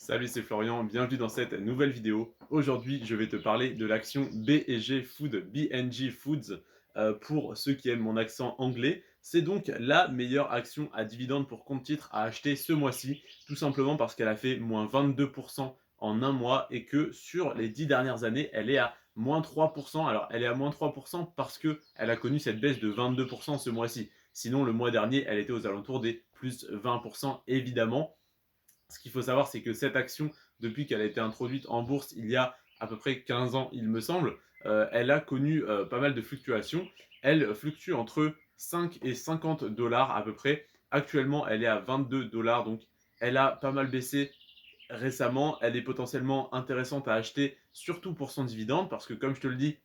Salut, c'est Florian, bienvenue dans cette nouvelle vidéo. Aujourd'hui, je vais te parler de l'action B&G Food, BNG Foods, pour ceux qui aiment mon accent anglais. C'est donc la meilleure action à dividende pour compte titre à acheter ce mois-ci, tout simplement parce qu'elle a fait moins 22% en un mois et que sur les 10 dernières années, elle est à moins 3%. Alors, elle est à moins 3% parce qu'elle a connu cette baisse de 22% ce mois-ci. Sinon, le mois dernier, elle était aux alentours des plus 20%, évidemment. Ce qu'il faut savoir, c'est que cette action, depuis qu'elle a été introduite en bourse il y a à peu près 15 ans, il me semble, elle a connu pas mal de fluctuations. Elle fluctue entre 5 et 50 dollars à peu près. Actuellement, elle est à 22 dollars, donc elle a pas mal baissé récemment. Elle est potentiellement intéressante à acheter, surtout pour son dividende, parce que comme je te le dis,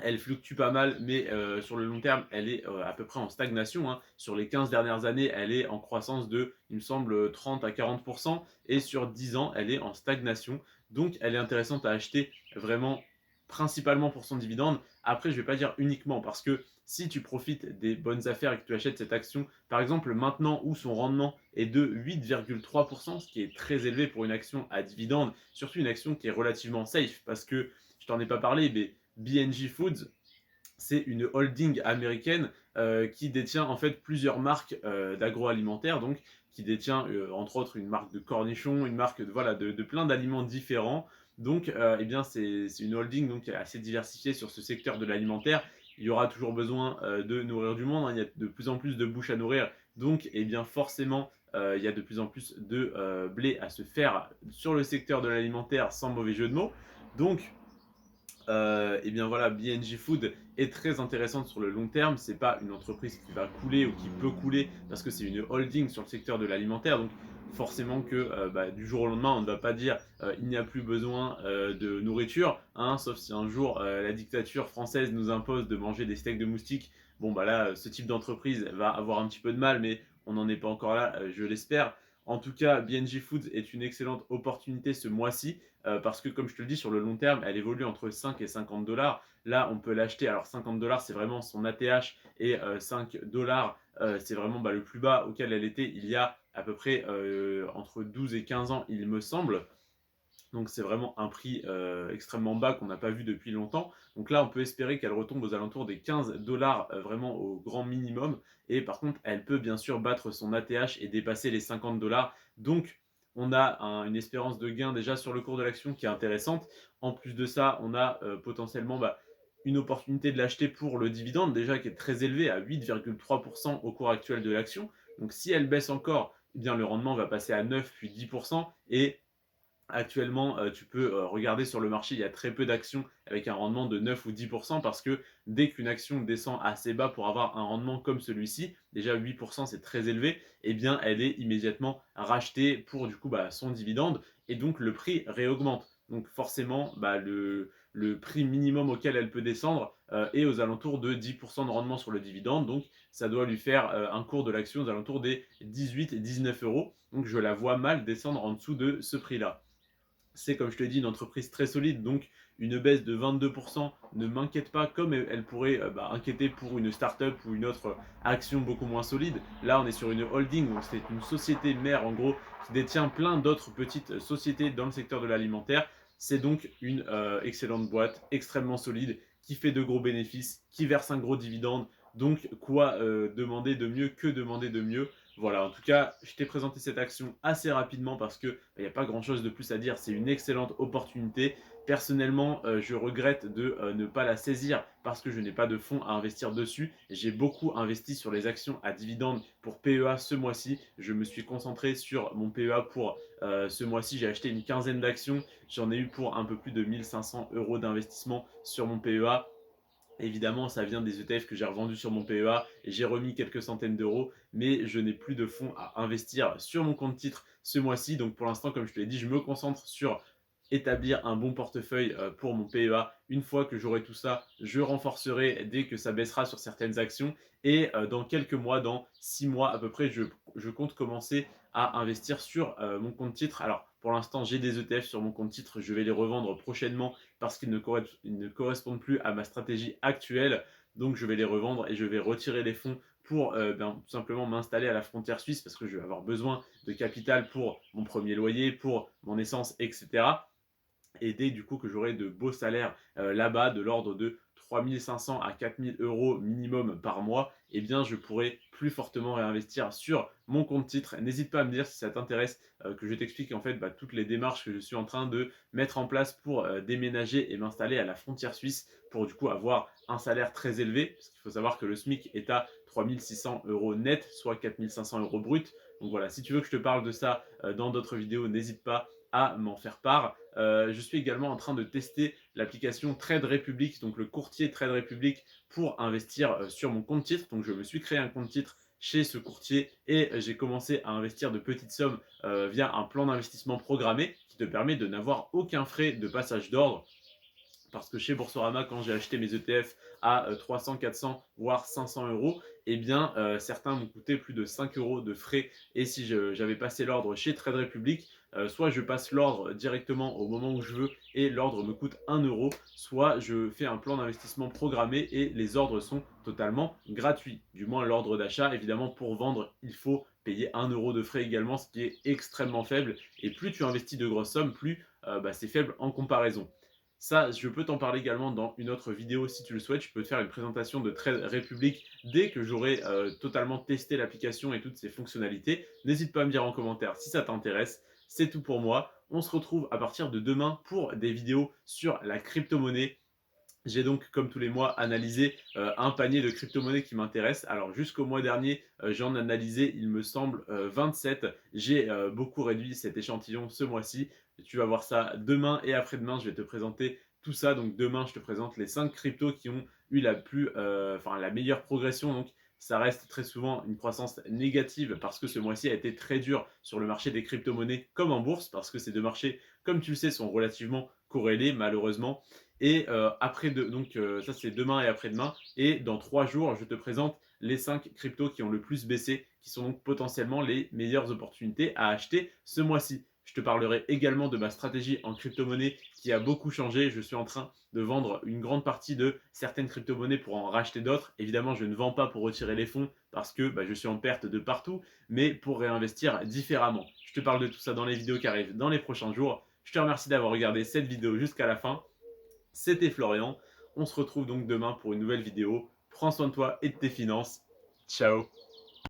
elle fluctue pas mal, mais sur le long terme, elle est à peu près en stagnation, hein. Sur les 15 dernières années, elle est en croissance de, il me semble, 30 à 40%, et sur 10 ans, elle est en stagnation. Donc, elle est intéressante à acheter vraiment principalement pour son dividende. Après, je ne vais pas dire uniquement, parce que si tu profites des bonnes affaires et que tu achètes cette action, par exemple, maintenant où son rendement est de 8,3%, ce qui est très élevé pour une action à dividende, surtout une action qui est relativement safe, parce que je t'en ai pas parlé, mais B&G Foods, c'est une holding américaine qui détient en fait plusieurs marques d'agroalimentaire, donc qui détient entre autres une marque de cornichons, une marque de plein d'aliments différents. Donc, eh bien, c'est une holding donc, qui est assez diversifiée sur ce secteur de l'alimentaire. Il y aura toujours besoin de nourrir du monde, hein. Il y a de plus en plus de bouches à nourrir. Donc, eh bien, forcément, il y a de plus en plus de blé à se faire sur le secteur de l'alimentaire, sans mauvais jeu de mots. Donc, et bien voilà, BNG Food est très intéressante sur le long terme. C'est pas une entreprise qui va couler ou qui peut couler parce que c'est une holding sur le secteur de l'alimentaire. Donc forcément que du jour au lendemain, on ne va pas dire il n'y a plus besoin de nourriture, hein, sauf si un jour la dictature française nous impose de manger des steaks de moustiques. Bon bah là, ce type d'entreprise va avoir un petit peu de mal, mais on n'en est pas encore là, je l'espère. En tout cas, BNG Foods est une excellente opportunité ce mois-ci parce que, comme je te le dis, sur le long terme, elle évolue entre 5 et 50 dollars. Là, on peut l'acheter. Alors, 50 dollars, c'est vraiment son ATH et 5 dollars, c'est vraiment le plus bas auquel elle était il y a à peu près entre 12 et 15 ans, il me semble. Donc c'est vraiment un prix extrêmement bas qu'on n'a pas vu depuis longtemps. Donc là, on peut espérer qu'elle retombe aux alentours des 15 dollars vraiment au grand minimum. Et par contre, elle peut bien sûr battre son ATH et dépasser les 50 dollars. Donc on a une espérance de gain déjà sur le cours de l'action qui est intéressante. En plus de ça, on a potentiellement une opportunité de l'acheter pour le dividende déjà qui est très élevé à 8,3% au cours actuel de l'action. Donc si elle baisse encore, eh bien le rendement va passer à 9 puis 10%. Et actuellement, tu peux regarder sur le marché, il y a très peu d'actions avec un rendement de 9 ou 10% parce que dès qu'une action descend assez bas pour avoir un rendement comme celui-ci, déjà 8% c'est très élevé, eh bien elle est immédiatement rachetée pour du coup son dividende et donc le prix réaugmente. Donc forcément, le prix minimum auquel elle peut descendre est aux alentours de 10% de rendement sur le dividende. Donc ça doit lui faire un cours de l'action aux alentours des 18 et 19 euros. Donc je la vois mal descendre en dessous de ce prix-là. C'est, comme je te l'ai dit, une entreprise très solide, donc une baisse de 22% ne m'inquiète pas comme elle pourrait inquiéter pour une startup ou une autre action beaucoup moins solide. Là, on est sur une holding, donc c'est une société mère en gros qui détient plein d'autres petites sociétés dans le secteur de l'alimentaire. C'est donc une excellente boîte, extrêmement solide, qui fait de gros bénéfices, qui verse un gros dividende. Donc, quoi demander de mieux que demander de mieux. Voilà, en tout cas, je t'ai présenté cette action assez rapidement parce que il n'y a pas grand chose de plus à dire. C'est une excellente opportunité. Personnellement, je regrette de ne pas la saisir parce que je n'ai pas de fonds à investir dessus. J'ai beaucoup investi sur les actions à dividendes pour PEA ce mois-ci. Je me suis concentré sur mon PEA pour ce mois-ci. J'ai acheté une quinzaine d'actions. J'en ai eu pour un peu plus de 1500 euros d'investissement sur mon PEA. Évidemment, ça vient des ETF que j'ai revendus sur mon PEA et j'ai remis quelques centaines d'euros, mais je n'ai plus de fonds à investir sur mon compte titre ce mois-ci. Donc pour l'instant, comme je te l'ai dit, je me concentre sur établir un bon portefeuille pour mon PEA. Une fois que j'aurai tout ça, je renforcerai dès que ça baissera sur certaines actions. Et dans quelques mois, dans 6 mois à peu près, je compte commencer à investir sur mon compte titre. Alors pour l'instant, j'ai des ETF sur mon compte titre, je vais les revendre prochainement parce qu'ils ne correspondent plus à ma stratégie actuelle. Donc je vais les revendre et je vais retirer les fonds pour tout simplement m'installer à la frontière suisse parce que je vais avoir besoin de capital pour mon premier loyer, pour mon essence, etc. Et dès du coup que j'aurai de beaux salaires là-bas, de l'ordre de 3 500 à 4 000 euros minimum par mois, eh bien je pourrai plus fortement réinvestir sur mon compte titre. N'hésite pas à me dire si ça t'intéresse, que je t'explique en fait toutes les démarches que je suis en train de mettre en place pour déménager et m'installer à la frontière suisse pour du coup avoir un salaire très élevé, parce qu'il faut savoir que le SMIC est à 3 600 euros net, soit 4 500 euros brut. Donc voilà, si tu veux que je te parle de ça dans d'autres vidéos, n'hésite pas à m'en faire part. Je suis également en train de tester l'application Trade Republic, donc le courtier Trade Republic pour investir sur mon compte titre. Donc je me suis créé un compte titre chez ce courtier et j'ai commencé à investir de petites sommes via un plan d'investissement programmé qui te permet de n'avoir aucun frais de passage d'ordre. Parce que chez Boursorama, quand j'ai acheté mes ETF à 300, 400, voire 500 euros, eh bien, certains m'ont coûté plus de 5 euros de frais. Et si j'avais passé l'ordre chez Trade Republic, soit je passe l'ordre directement au moment où je veux et l'ordre me coûte 1 euro, soit je fais un plan d'investissement programmé et les ordres sont totalement gratuits. Du moins l'ordre d'achat. Évidemment, pour vendre, il faut payer 1 euro de frais également, ce qui est extrêmement faible. Et plus tu investis de grosses sommes, plus c'est faible en comparaison. Ça, je peux t'en parler également dans une autre vidéo si tu le souhaites. Je peux te faire une présentation de Trade Republic dès que j'aurai totalement testé l'application et toutes ses fonctionnalités. N'hésite pas à me dire en commentaire si ça t'intéresse. C'est tout pour moi. On se retrouve à partir de demain pour des vidéos sur la crypto-monnaie. J'ai donc, comme tous les mois, analysé un panier de crypto-monnaies qui m'intéresse. Alors, jusqu'au mois dernier, j'en analysé, il me semble, 27. J'ai beaucoup réduit cet échantillon ce mois-ci. Tu vas voir ça demain et après-demain. Je vais te présenter tout ça. Donc, demain, je te présente les 5 cryptos qui ont eu la meilleure progression. Donc, ça reste très souvent une croissance négative parce que ce mois-ci a été très dur sur le marché des crypto-monnaies comme en bourse parce que ces deux marchés, comme tu le sais, sont relativement corrélés malheureusement. Et ça c'est demain et après-demain. Et dans 3 jours, je te présente les 5 cryptos qui ont le plus baissé, qui sont donc potentiellement les meilleures opportunités à acheter ce mois-ci. Je te parlerai également de ma stratégie en crypto-monnaie qui a beaucoup changé. Je suis en train de vendre une grande partie de certaines crypto-monnaies pour en racheter d'autres. Évidemment, je ne vends pas pour retirer les fonds parce que je suis en perte de partout, mais pour réinvestir différemment. Je te parle de tout ça dans les vidéos qui arrivent dans les prochains jours. Je te remercie d'avoir regardé cette vidéo jusqu'à la fin. C'était Florian. On se retrouve donc demain pour une nouvelle vidéo. Prends soin de toi et de tes finances. Ciao.